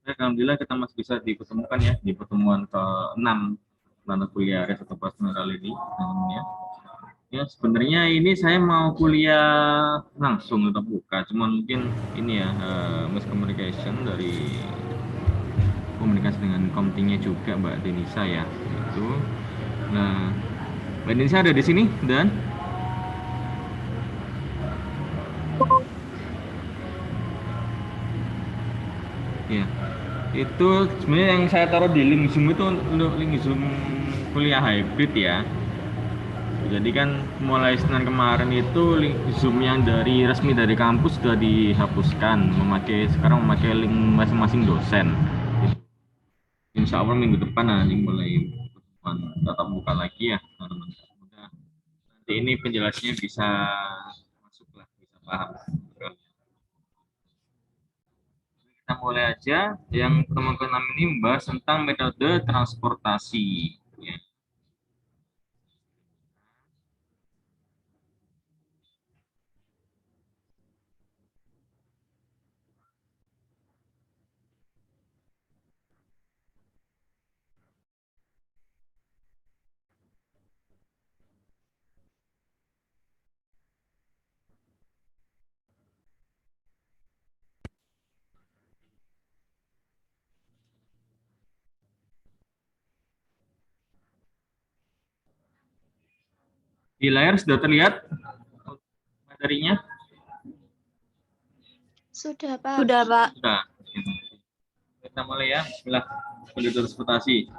Alhamdulillah kita masih bisa dipertemukan ya di pertemuan ke-6 mata kuliah Riset Operasional ini. Ya. Ya, sebenarnya ini saya mau kuliah langsung tetap buka, cuman mungkin ini ya miscommunication dari komunikasi dengan komtingnya juga Mbak Denisa ya. Itu. Nah, Mbak Denisa ada di sini dan ya. Itu sebenarnya yang saya taruh di link Zoom itu untuk link Zoom kuliah hybrid ya. Jadi kan mulai Senin kemarin itu link Zoom yang dari resmi dari kampus sudah dihapuskan, sekarang memakai link masing-masing dosen. Insya Allah minggu depan nanti mulai tatap muka lagi ya, teman-teman. Semoga nanti ini penjelasannya bisa masuk lah, bisa paham. Kita mulai aja. Yang pertemuan ke-6 ini membahas tentang metode transportasi. Ya. Di layar sudah terlihat materinya? Sudah, Pak. Sudah, Pak. Sudah. Kita mulai ya. Bismillah. Metode transportasi.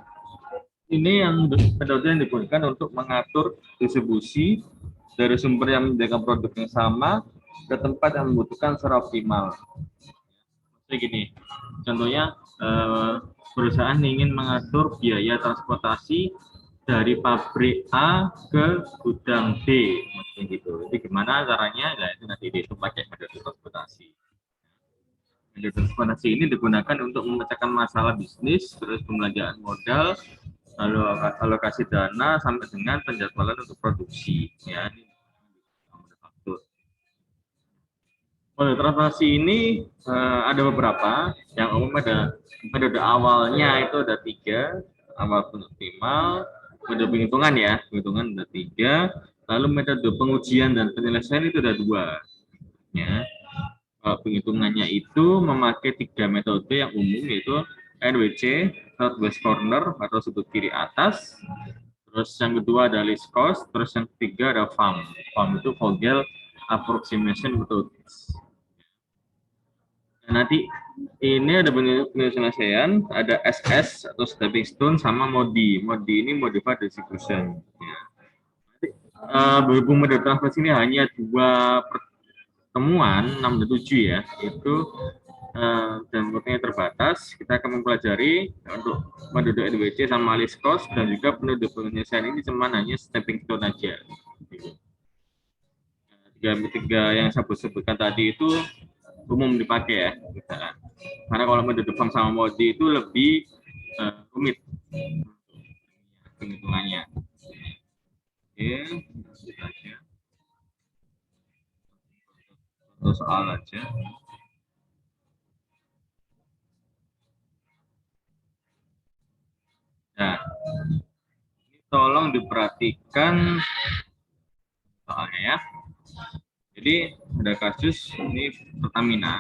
Ini yang metode yang digunakan untuk mengatur distribusi dari sumber yang menyediakan produk yang sama ke tempat yang membutuhkan secara optimal. Jadi gini, contohnya perusahaan ingin mengatur biaya transportasi dari pabrik A ke gudang B, maksudnya gitu. Jadi gimana caranya? Nah, itu nanti itu pakai metode transportasi. Metode transportasi ini digunakan untuk memecahkan masalah bisnis, terus pembelanjaan modal, lalu alokasi dana sampai dengan penjadwalan untuk produksi. Ya, ini metode transportasi ini ada beberapa. Yang umum ada metode awalnya itu ada 3, awal optimal, metode penghitungan ya, penghitungan ada 3, lalu metode pengujian dan penyelesaian itu ada 2. Ya. Penghitungannya itu memakai 3 metode yang umum yaitu NWC, Northwest Corner atau sudut kiri atas. Terus yang kedua ada least cost, terus yang ketiga ada FAM. FAM itu Vogel Approximation Method. Nah, nanti ini ada penyelesaian, ada SS atau stepping stone sama MODI. MODI ini modified distribution. Ya. Berhubung metode transportasi ini hanya 2 pertemuan 6 dan 7 ya, itu dan waktunya terbatas, kita akan mempelajari untuk metode NWC sama least cost dan juga metode penyelesaian ini cuma hanya stepping stone aja. Tiga yang saya sebutkan tadi itu umum dipakai ya, karena kalau metode FAM sama MODI itu lebih rumit penghitungannya. Oke, lanjut aja. Contoh soal aja. Nah, ini tolong diperhatikan soalnya ya. Jadi ada kasus ini Pertamina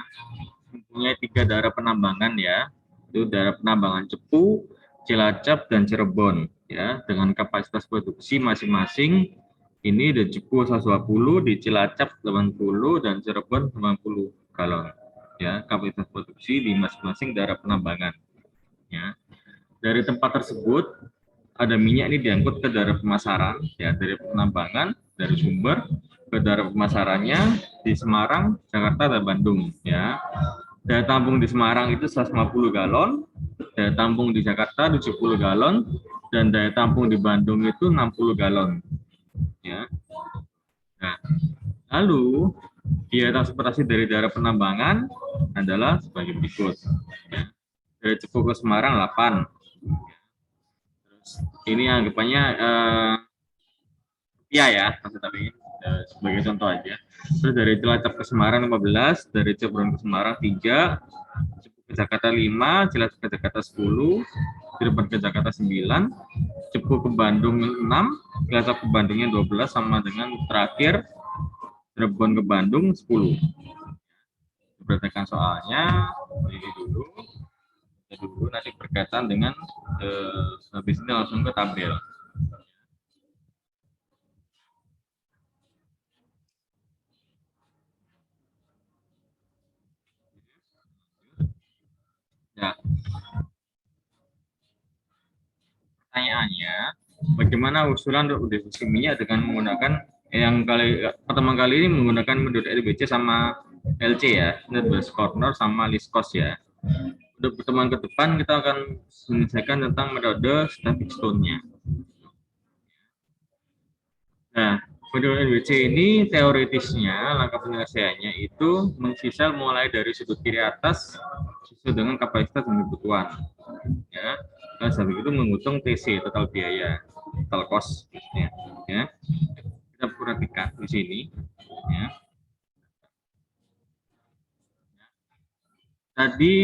mempunyai 3 daerah penambangan ya, itu daerah penambangan Cepu, Cilacap dan Cirebon ya, dengan kapasitas produksi masing-masing ini di Cepu 120, di Cilacap 80 dan Cirebon 90 galon ya, kapasitas produksi di masing-masing daerah penambangan ya. Dari tempat tersebut ada minyak ini diangkut ke daerah pemasaran ya, dari penambangan dari sumber ke daerah pemasarannya di Semarang, Jakarta dan Bandung ya. Daya tampung di Semarang itu 150 galon, daya tampung di Jakarta 70 galon dan daya tampung di Bandung itu 60 galon ya. Nah, lalu biaya transportasi dari daerah penambangan adalah sebagai berikut ya. Dari Cepu ke Semarang 8. Ini anggapannya ya, tapi sebagai contoh aja. Terus dari Cilacap ke Semarang 15, dari Cirebon ke Semarang 3, Cepu ke Jakarta 5, Cilacap ke Jakarta 10, Cirebon ke Jakarta 9, Cepu ke Bandung 6, Cilacap ke Bandungnya 12, sama dengan terakhir Cirebon ke Bandung 10. Perhatikan soalnya, ini dulu nanti berkaitan dengan habis ini langsung ke tabel. Ya, pertanyaannya, bagaimana usulan untuk diskusi minyak dengan menggunakan yang pertama kali ini menggunakan metode LBC sama LC ya, Network Corner sama list cost ya. Untuk pertemuan ke depan kita akan menyelesaikan tentang metode static stone-nya. Nah, metode LBC ini teoritisnya langkah penyelesaiannya itu mensisal mulai dari sudut kiri atas sesuai dengan kapasitas dan kebutuhan. Ya, dan sampai itu menghitung TC total biaya, total cost, ya. Kita perhatikan di sini, ya. Tadi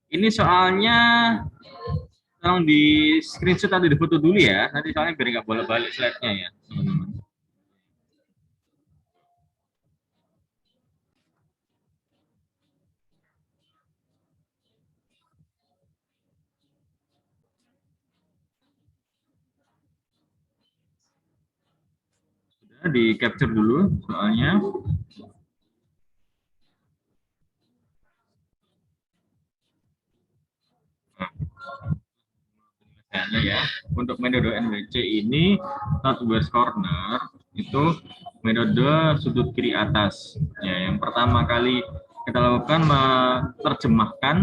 ini soalnya tolong di screenshot atau di foto dulu ya, nanti soalnya biar nggak bolak-balik slide-nya ya, teman-teman. Sudah di capture dulu soalnya. Nah, ya, untuk metode NWC ini Northwest Corner itu metode sudut kiri atas. Ya, yang pertama kali kita lakukan menerjemahkan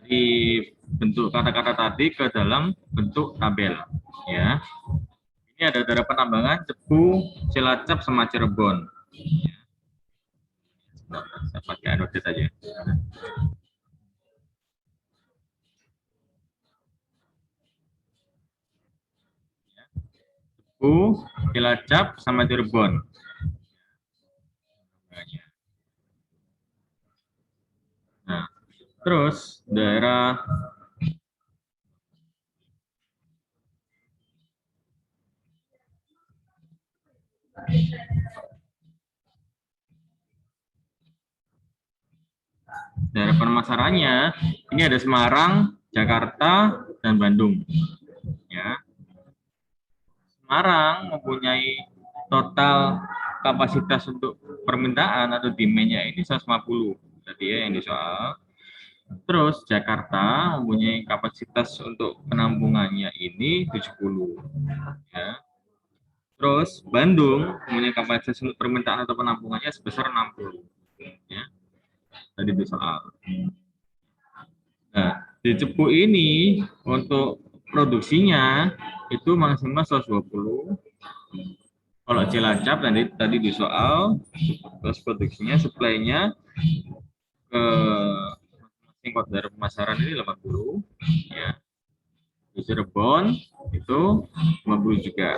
di bentuk kata-kata tadi ke dalam bentuk tabel. Ya, ini ada daerah penambangan Cepu, Cilacap, sama Cirebon. Nah, saya pakai annotate aja. Cepu, Cilacap, sama Cirebon. Nah, terus daerah daerah pemasarannya ini ada Semarang, Jakarta, dan Bandung. Ya, Semarang mempunyai total kapasitas untuk permintaan atau demand-nya ini 150 tadi ya yang disoal. Terus Jakarta mempunyai kapasitas untuk penampungannya ini 70. Ya. Terus Bandung mempunyai kapasitas untuk permintaan atau penampungannya sebesar 60. Ya. Tadi itu soal. Nah, di Cepu ini untuk produksinya itu maksimal 120. Kalau Cilacap tadi di soal, terus produksinya, supply-nya ke tingkat dari pemasaran ini 80. Ya. Di Cirebon itu 50 juga.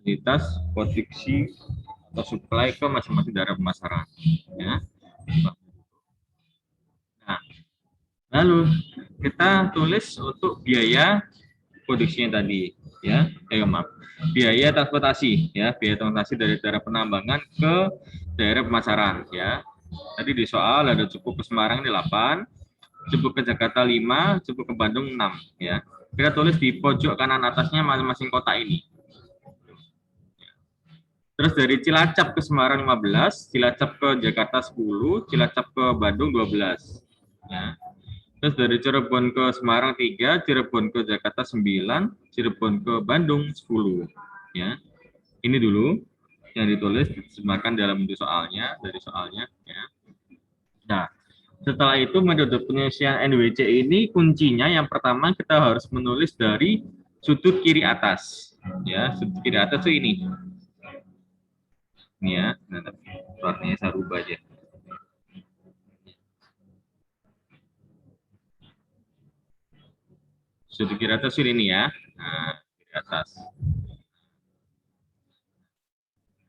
Fasilitas produksi atau supply ke masing-masing daerah pemasaran. Ya. Nah, lalu kita tulis untuk biaya produksinya tadi, ya, maaf, biaya transportasi, ya, biaya transportasi dari daerah penambangan ke daerah pemasaran, ya. Tadi di soal ada cukup ke Semarang ini 8, cukup ke Jakarta 5, cukup ke Bandung 6, ya. Kita tulis di pojok kanan atasnya masing-masing kota ini. Terus dari Cilacap ke Semarang 15, Cilacap ke Jakarta 10, Cilacap ke Bandung 12. Ya. Terus dari Cirebon ke Semarang 3, Cirebon ke Jakarta 9, Cirebon ke Bandung 10. Ya. Ini dulu yang ditulis disemakan dalam bentuk soalnya, dari soalnya. Ya. Nah, setelah itu metode penyelesaian NWC ini kuncinya yang pertama kita harus menulis dari sudut kiri atas. Ya, sudut kiri atas itu ini. Ini ya, warnanya saya rubah aja. Sudut kiri atas ini ya. Nah, kiri atas.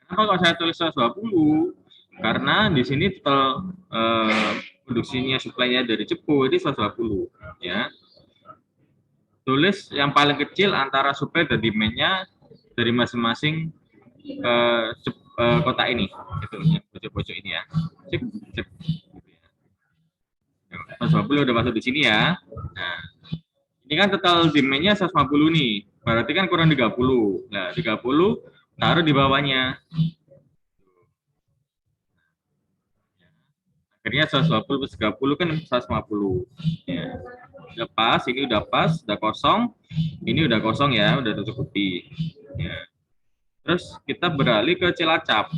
Kenapa kalau saya tulis 120? Karena di sini total produksinya suplainya dari Cepu ini 120 ya. Tulis yang paling kecil antara suplai dan demand-nya dari masing-masing kota ini, gitu, yang pojok-pojok ini ya. Cek, cek. 150 udah masuk di sini ya. Nah, ini kan total demand-nya 150 nih. Berarti kan kurang 30. Nah, 30 taruh di bawahnya. Akhirnya 120 plus 30 kan 150. Ya. Udah pas, ini udah pas, udah kosong. Ini udah kosong ya, udah tercukupi. Ya. Terus kita beralih ke Cilacap.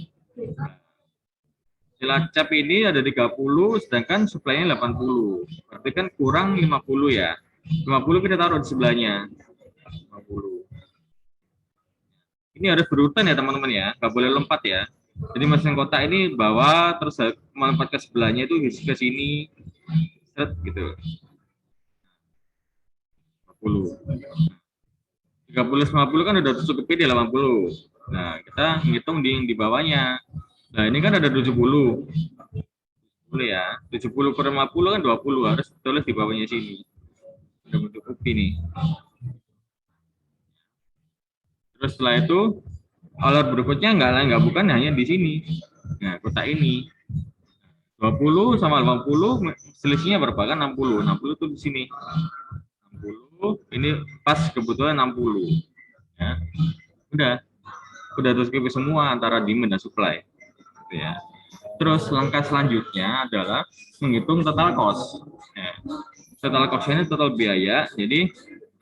Cilacap ini ada 30, sedangkan suplainya 80. Berarti kan kurang 50 ya. 50 kita taruh di sebelahnya. 50. Ini harus berurutan ya teman-teman ya, nggak boleh lompat ya. Jadi masing kota ini bawa, terus melompat ke sebelahnya itu ke sini, set gitu. 50. 30 50 kan udah cukup di 80. Nah, kita ngitung di bawahnya. Nah, ini kan ada 70. 70 ya. 70 per 50 kan 20, harus tulis di bawahnya sini. Udah mencukupi nih. Terus setelah itu alat berikutnya nggak bukan hanya di sini. Nah, kota ini 20 sama 80 selisihnya berapa kan 60. 60 tuh di sini. 60 ini pas kebetulan 60. Ya. Udah tercukupi semua antara demand dan supply. Gitu ya. Terus langkah selanjutnya adalah menghitung total cost. Ya. Total cost ini total biaya. Jadi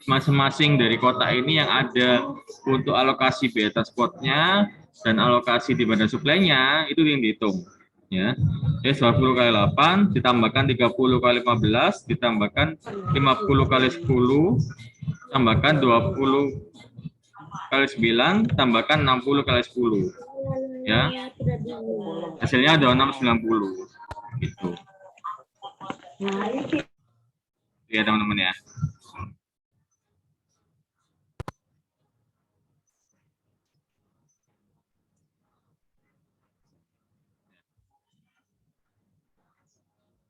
masing-masing dari kota ini yang ada untuk alokasi biaya transportnya dan alokasi di badan suplainya itu yang dihitung. Ya. Jadi 20 kali 8 ditambahkan 30 kali 15 ditambahkan 50 kali 10 tambahkan 20 kali 9 tambahkan 60 kali 10. Ya. Hasilnya ada 690 gitu. Ya teman-teman ya.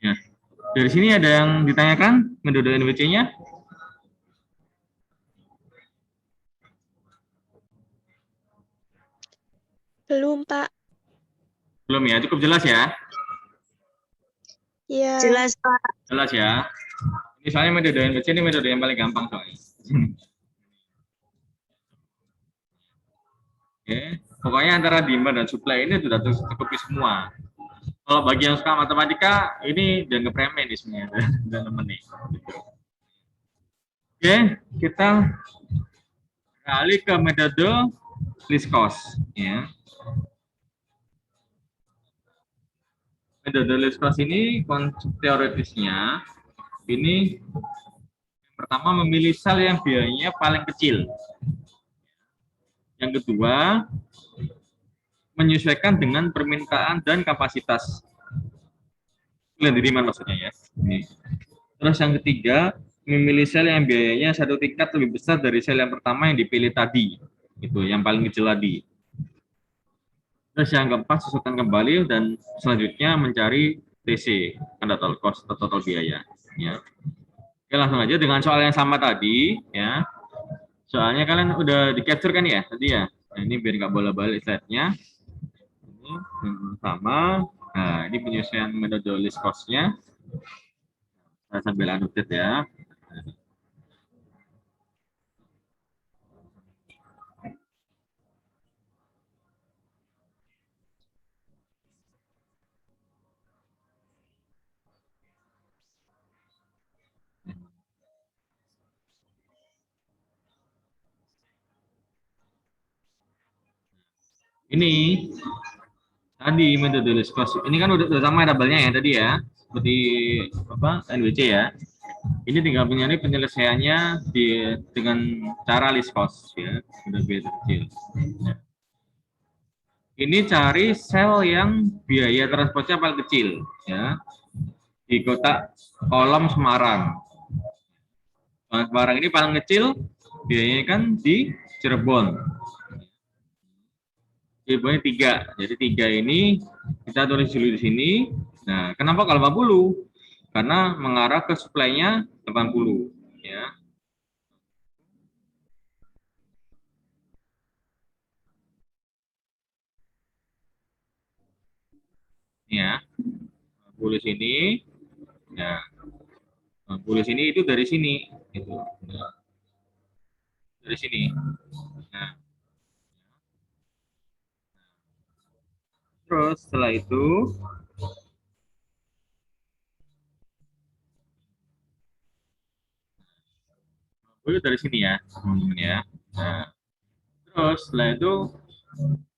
Ya. Dari sini ada yang ditanyakan metode NWC-nya? Belum, Pak. Belum ya, cukup jelas ya? Iya. Jelas, Pak. Jelas ya. Ini soalnya metode NWC ini metode yang paling gampang soalnya. Oke, pokoknya antara demand dan supply ini sudah tercukupi semua. Kalau bagi yang suka matematika, ini dianggap remeh nih sebenarnya, teman-teman nih. Oke, kita beralih ke metode least cost. Ya. Metode least cost ini konsep teoritisnya, ini pertama memilih sel yang biayanya paling kecil. Yang kedua, menyesuaikan dengan permintaan dan kapasitas pilihan demand maksudnya ya. Ini. Terus yang ketiga, memilih sel yang biayanya satu tingkat lebih besar dari sel yang pertama yang dipilih tadi, itu yang paling kecil tadi. Terus yang keempat, sesuaikan kembali dan selanjutnya mencari TC, total cost atau total biaya. Ya. Oke, langsung aja dengan soal yang sama tadi, ya. Soalnya kalian udah di capture kan ya tadi ya. Nah, ini biar nggak bolak-balik slide-nya. Ini yang sama. Nah, ini penyesuaian metode list cost-nya. Saya sambil annotate ya. Ini tadi metode list cost. Ini kan udah sama tabelnya ya tadi ya. Seperti apa NWC ya. Ini tinggal mencari penyelesaiannya dengan cara list cost ya, udah biaya kecil. Ya. Ini cari sel yang biaya transportnya paling kecil ya di kota kolom Semarang. Semarang ini paling kecil biayanya kan di Cirebon. Jumlahnya 3. Jadi 3 ini kita tulis dulu di sini. Nah, kenapa kalau 50? Karena mengarah ke suplainya 80. Ya. Ya. 50 sini. Nah, 50 sini itu dari sini. Gitu. Nah, dari sini. Nah, terus setelah itu dari sini ya. Ya. Nah, terus setelah itu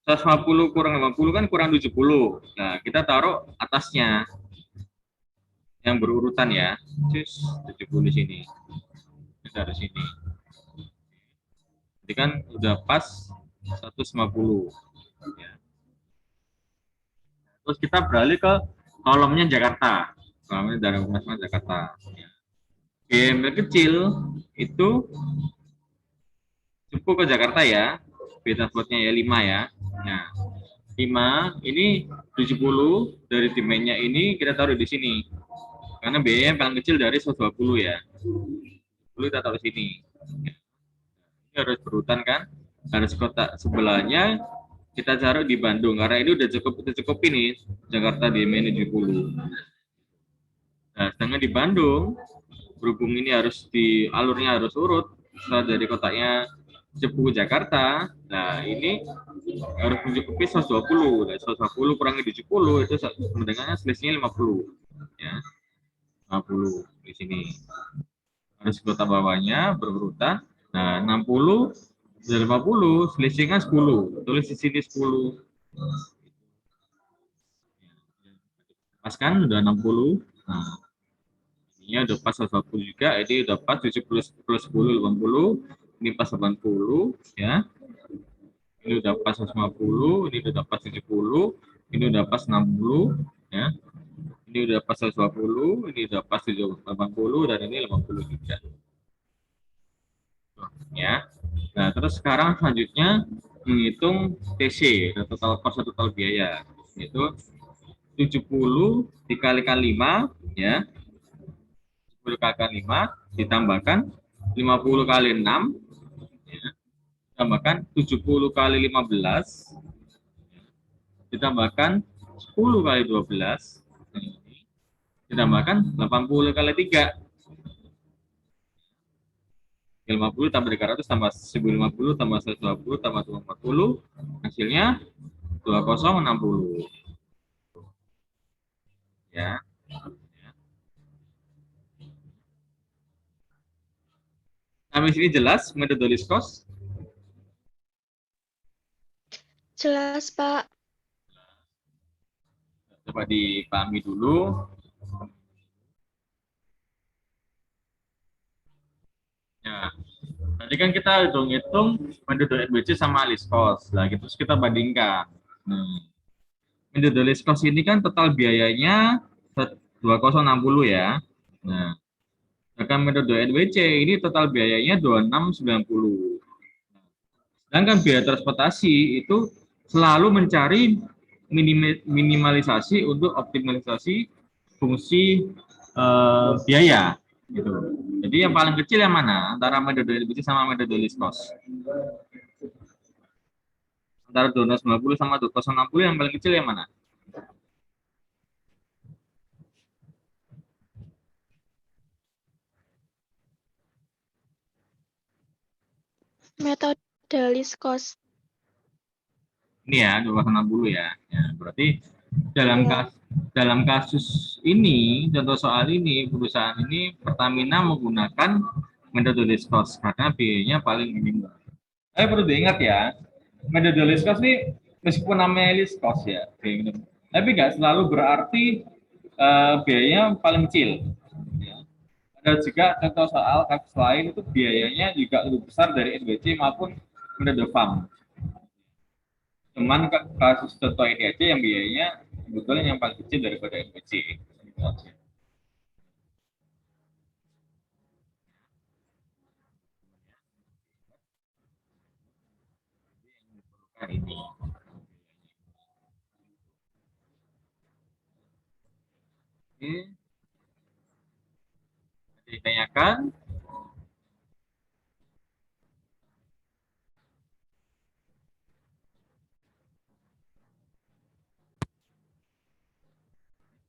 150 kurang 50 kan kurang 70. Nah, kita taruh atasnya yang berurutan ya. Terus 70 di sini. Kita taruh sini. Jadi kan udah pas 150. Ya. Terus kita beralih ke kolomnya Jakarta. Kolomnya dari Masma Jakarta. Ya. Gembel kecil itu cukup ke Jakarta ya. Beta slotnya ya 5 ya. Nah, 5 ini 70 dari demandnya ini kita taruh di sini. Karena biaya yang paling kecil dari 120 ya. 10 kita taruh sini. Ini harus berurutan kan? Harus kota sebelahnya kita taruh di Bandung karena ini udah cukup ini Jakarta di menu 70. Nah, sedangkan di Bandung berhubung ini harus di alurnya harus urut setelah dari kotaknya Cepu Jakarta. Nah, ini harus mencukupi 120. Nah, 120 kurangi 70 itu mendengarnya selisihnya 50 ya. 50 di sini. Harus kota bawahnya berurutan. Nah, 60 dari 50 selisihnya 10. Tulis di sini 10. Pas kan udah 60. Nah, ini udah pas 120 juga, ini udah pas 70 plus 10 80. Ini pas 80 ya. Ini udah pas 150, ini udah pas 70, ini udah pas 60 ya. Ini udah pas 120, ini udah pas 80 dan ini 50 juga. Ya. Nah, terus sekarang selanjutnya menghitung TC, total cost atau total biaya. Itu 70 dikalikan 5 ya. 10 kali 5 ditambahkan 50 kali 6 ya. Ditambahkan 70 kali 15 ditambahkan 10 kali 12 ditambahkan 80 kali 3. 50 tambah 300 tambah 1050 tambah 120 tambah 240 hasilnya 2060 ya. Sampai sini jelas metode list cost? Jelas, Pak. Coba dipahami dulu. Ya, tadi kan kita hitung-hitung metode NBC sama list cost. Nah, gitu terus kita bandingkan. Metode list cost ini kan total biayanya 2060 ya. Nah, sedangkan metode NWC ini total biayanya 2690. Sedangkan biaya transportasi itu selalu mencari minimalisasi untuk optimalisasi fungsi biaya. Gitu. Jadi yang paling kecil yang mana antara metode NBC sama metode list cost? Antara 1290 sama 2060 yang paling kecil yang mana? Metode list cost. Ini ya 260 ya. Ya, berarti dalam Ya. dalam kasus ini, contoh soal ini, perusahaan ini Pertamina menggunakan metode list cost karena biayanya paling minim. Tapi perlu diingat ya, metode list cost ini meskipun namanya list cost ya, tapi nggak selalu berarti biayanya paling kecil. Ya. Ada juga contoh soal kasus lain itu biayanya juga lebih besar dari NBC maupun metode FAM. Cuman kasus contoh ini aja yang biayanya sebetulnya yang paling kecil daripada NPC. Nah, ini. Oke. Ditanyakan.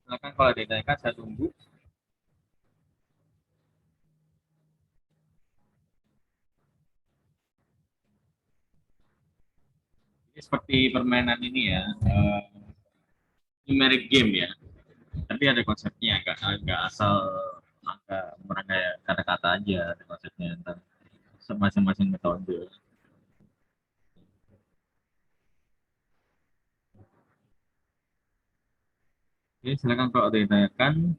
Silakan kalau ditanyakan saya tunggu. Ini seperti permainan ini ya, numeric game ya. Tapi ada konsepnya, agak asal agak merangkai kata-kata aja, ada konsepnya tentang masing-masing metode. Oke, silakan kalau ada yang ditanyakan.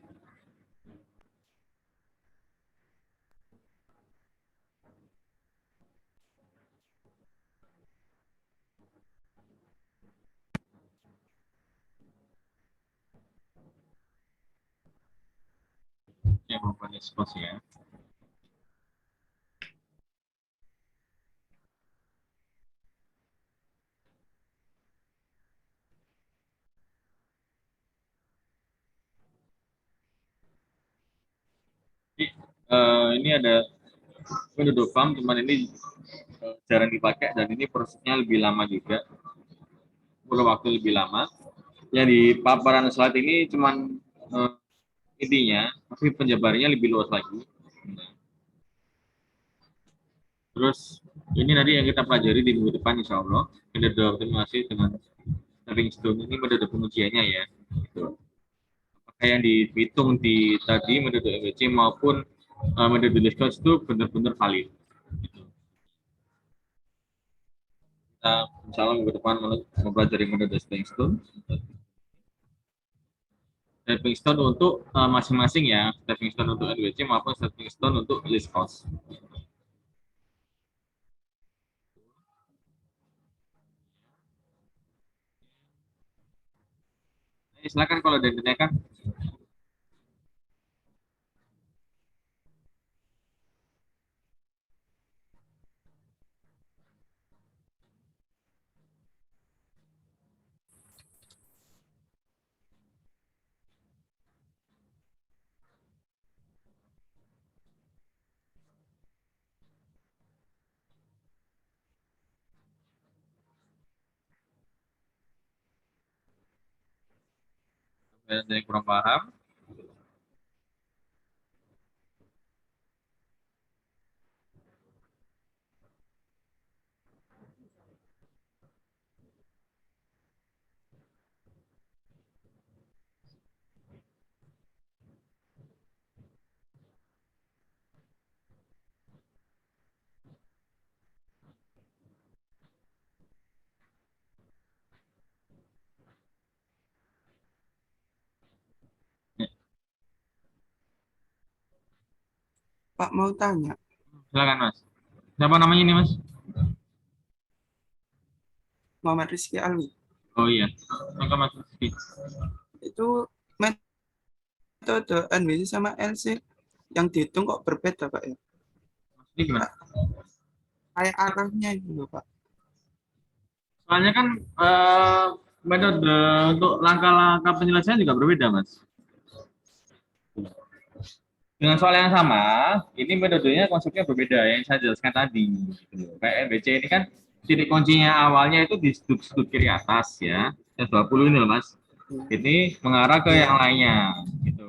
Yang mempunyai expose ya. Jadi, ini ada penduduk farm, cuman ini jarang dipakai dan ini prosesnya lebih lama juga, perlu waktu lebih lama. Yang di paparan slide ini cuman intinya, tapi penjabarannya lebih luas lagi. Nah, terus ini nanti yang kita pelajari di minggu depan insya Allah, metode optimasi dengan stepping stone ini metode pengujiannya ya. Gitu. Apakah yang dihitung di tadi metode MBC maupun metode Discourse itu benar-benar valid. Gitu. Kita insya Allah minggu depan mempelajari metode stepping stone. Stepping stone untuk masing-masing ya, stepping stone untuk NWC maupun stepping stone untuk list cost. Silakan kalau ada ditanyakan. Ada yang kurang paham. Pak mau tanya, Silakan Mas. Siapa namanya ini Mas? Muhammad Rizky Alwi, Oh iya. Maka Mas Rizky. itu metode NWC sama LC yang dihitung kok berbeda Pak ya? Ini gimana? Kayak arahnya gitu Pak. Soalnya kan metode untuk langkah-langkah penyelesaian juga berbeda Mas. Dengan soal yang sama, ini metodenya konsepnya berbeda yang saya jelaskan tadi. Gitu. Kayak MBC ini kan titik kuncinya awalnya itu di sudut kiri atas ya, yang 20 ini loh Mas. Ini mengarah ke yang lainnya. Gitu.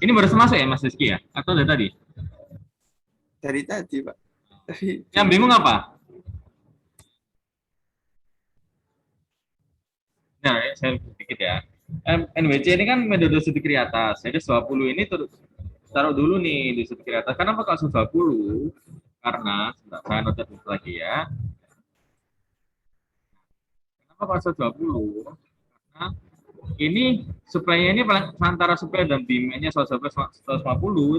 Ini baru masuk ya Mas Rizky ya? Atau dari tadi? Dari tadi Pak. Yang bingung apa? Nah, saya sedikit ya. NWC ini kan metode sudut kiri atas. Jadi 20 ini taruh dulu nih di sudut kiri atas. Kenapa kalau 20? Karena, saya notat lagi ya. Kenapa kalau 20? Karena ini supply-nya ini antara supply dan demand-nya 150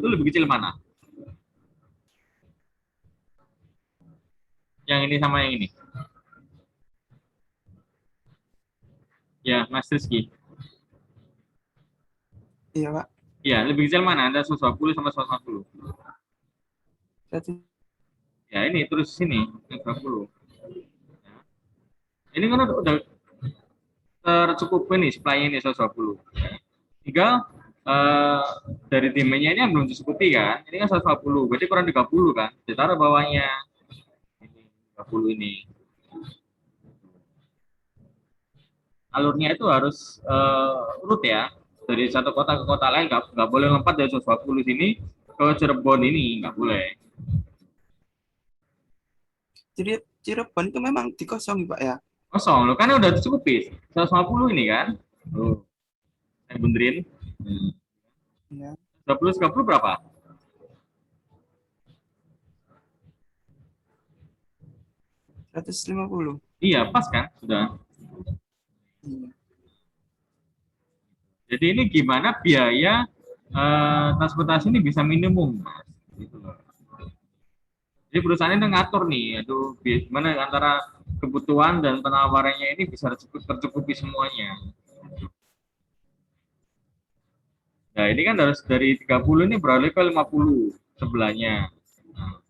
itu lebih kecil mana? Yang ini sama yang ini. Ya, Mas Rizky. Iya Pak. Ya, lebih kecil mana? Ada 120 sama 150. Jadi, Ya, ini terus sini, 120. Ini kan udah tercukupi nih supply ini 120. Tinggal dari demandnya ini yang belum disebuti kan. Ini kan 150, berarti kurang 30 kan. Ditaruh bawahnya. Ini 30 ini. Alurnya itu harus urut ya. Dari satu kota ke kota lain, nggak boleh lompat dari 120 sini ke Cirebon ini, nggak boleh. Jadi Cirebon itu memang dikosongi Pak ya? Kosong, lo kan udah dicukupi. 150 ini kan. Tuh, saya benerin. Ya. 30 30 berapa? 150. Iya, pas kan? Sudah. Iya. Jadi ini gimana biaya transportasi ini bisa minimum, Mas. Gitu loh. Jadi perusahaan ini ngatur nih, aduh, gimana antara kebutuhan dan penawarannya ini bisa tercukupi semuanya. Nah, ini kan harus dari 30 ini beralih ke 50 sebelahnya. Nah,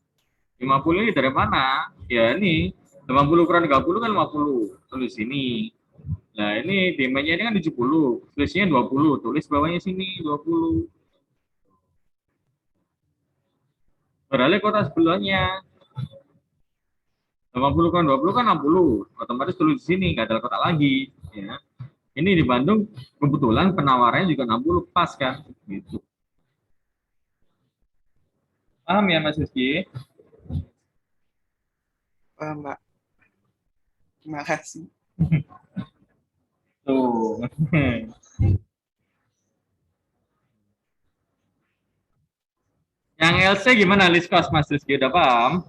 50 ini dari mana? Ya ini 80 kurang 30 kan 50. Tulis sini. Nah, ini demandnya ini kan 70. Tulisnya 20. Tulis bawahnya sini 20. Beralih kota sebelahnya. 80 kan 20 kan 60. Otomatis tulis di sini, nggak ada kota lagi. Ya. Ini di Bandung kebetulan penawarannya juga 60 pas kan. Gitu. Paham ya Mas Rizky? Paham Pak. Terima kasih. Tuh. Yang LC gimana list cost Mas Rizky? Udah paham?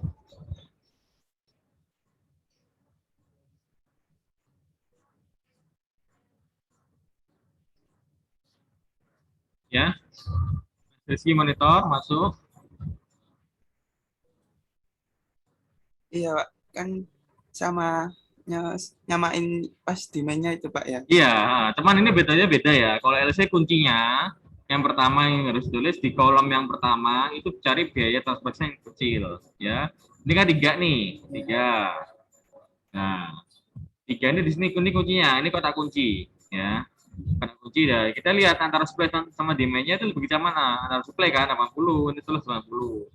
Ya. Mas Rizky monitor masuk. Iya Pak, kan sama nyamain pas demand-nya itu Pak ya. Iya, cuman ini bedanya beda ya. Kalau LC kuncinya yang pertama yang harus tulis di kolom yang pertama itu cari biaya transportasi yang kecil ya. Ini kan 3 nih, 3. Nah, 3 ini di sini ini kuncinya, ini kotak kunci ya. Kotak kunci ya. Kita lihat antara supply sama demand-nya itu lebih ke mana? Antara supply kan 80, ini tulis 90.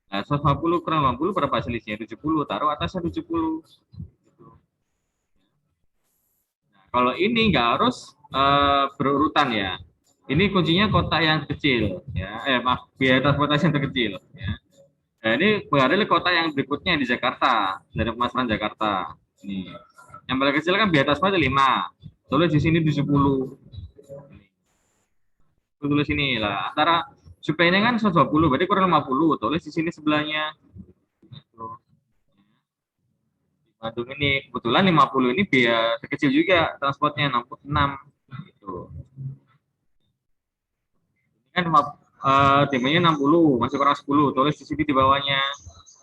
Nah, 150 kurang 80 berapa selisihnya? 70, taruh atasnya 70. Nah, kalau ini nggak harus berurutan ya. Ini kuncinya kota yang kecil ya. Maaf, biaya transportasi yang terkecil ya. Nah, ini berarti kota yang berikutnya di Jakarta, dari pemasaran Jakarta. Ini. Yang paling kecil kan biaya transportasi 5. Tulis di sini 70. Tulis ini lah. Antara supply-nya kan 120, berarti kurang 50. Tulis di sini sebelahnya. Bandung ini kebetulan 50 ini biaya kecil juga transportnya 66 gitu. Ini kan demandnya 60 masih kurang 10 tulis di sini di bawahnya.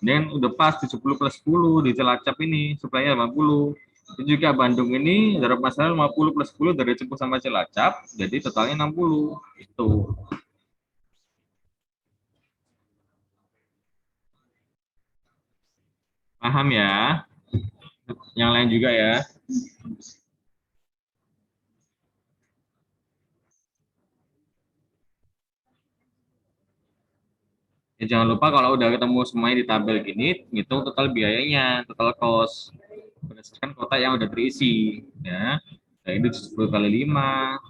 Dan udah pas 70 plus 10 di Cilacap ini supply-nya 50. Itu juga Bandung ini dari masalah 50 plus 10 dari Cepu sampai Cilacap jadi totalnya 60 itu. Paham ya? Yang lain juga ya. Ya, jangan lupa kalau udah ketemu semuanya di tabel gini, ngitung total biayanya, total cost berdasarkan kota yang udah terisi, ya. Nah, ini 10 kali 5,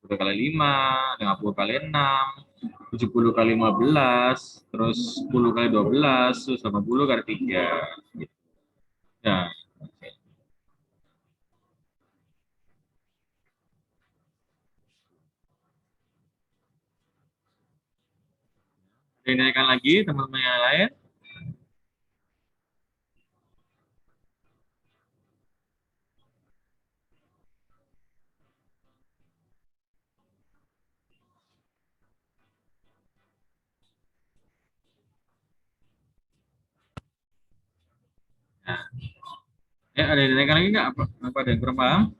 10 kali 5, 50 kali 6, 70 kali 15, terus 10 kali 12, terus 80 kali 3. Ya. Dinaikkan lagi teman-teman yang lain. Nah, ya ada yang dinaikkan lagi nggak? Apa ada yang kurang paham?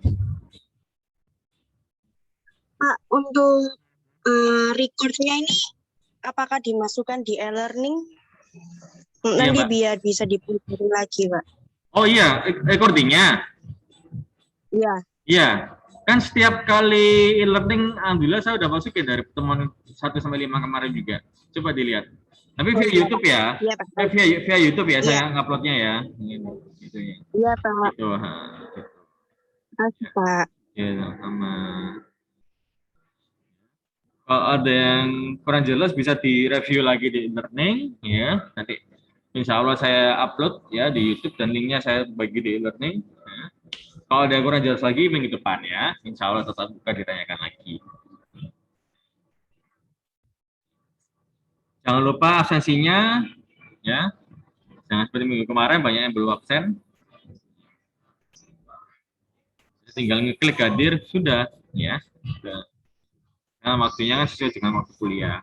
Pak, untuk recordnya ini apakah dimasukkan di e-learning? Nanti Mbak. biar bisa dipelajari lagi, Pak. Oh iya, recordingnya. Iya. Iya, kan setiap kali e-learning, alhamdulillah saya udah masuk ya dari pertemuan 1 sampai 5 kemarin juga. Coba dilihat. Tapi via iya. YouTube ya. Iya, Pak. Via YouTube ya Iya. saya nguploadnya ya. Gitu ya. Iya, Pak. Gitu, Makasih, Pak. ya sama. Kalau ada yang kurang jelas bisa direview lagi di e-learning ya. Nanti insya Allah saya upload ya di YouTube dan linknya saya bagi di e-learning. Ya. Kalau ada yang kurang jelas lagi minggu depan ya, insya Allah tetap buka ditanyakan lagi. Jangan lupa absensinya ya. Jangan seperti minggu kemarin banyak yang belum absen. Tinggal ngeklik hadir sudah ya. Sudah. Nah, waktunya kan sesuai dengan waktu kuliah.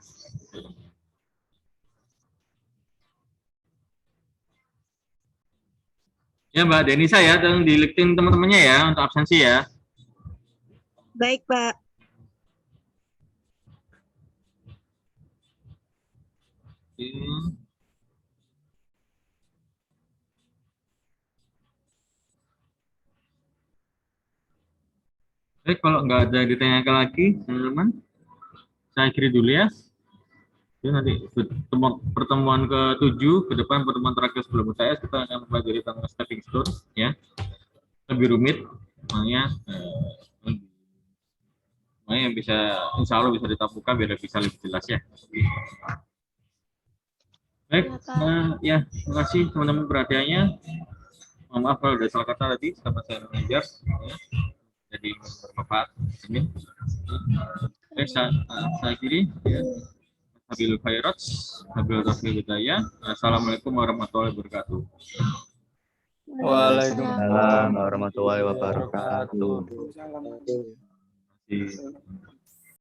Ya Mbak Denisa ya, tolong di LinkedIn teman-temannya ya untuk absensi ya. Baik, Pak. Baik, kalau nggak ada yang ditanyakan lagi, teman-teman, saya akhiri dulu ya. Jadi nanti pertemuan ke-7, ke depan pertemuan terakhir sebelum UTS, kita akan mempelajari tentang stepping stone, ya. Lebih rumit, makanya yang bisa, insya Allah bisa ditampungkan biar bisa lebih jelas ya. Baik, ya, terima kasih teman-teman perhatiannya. Mohon maaf kalau ada salah kata tadi, sama saya mengajar. Ya. Jadi bermanfaat. Amin. Oke, saya akhiri. Ya. Habil khairat, habil taufiq hidayah. Assalamualaikum warahmatullahi wabarakatuh. Waalaikumsalam warahmatullahi wabarakatuh. Waalaikumsalam. Terima kasih.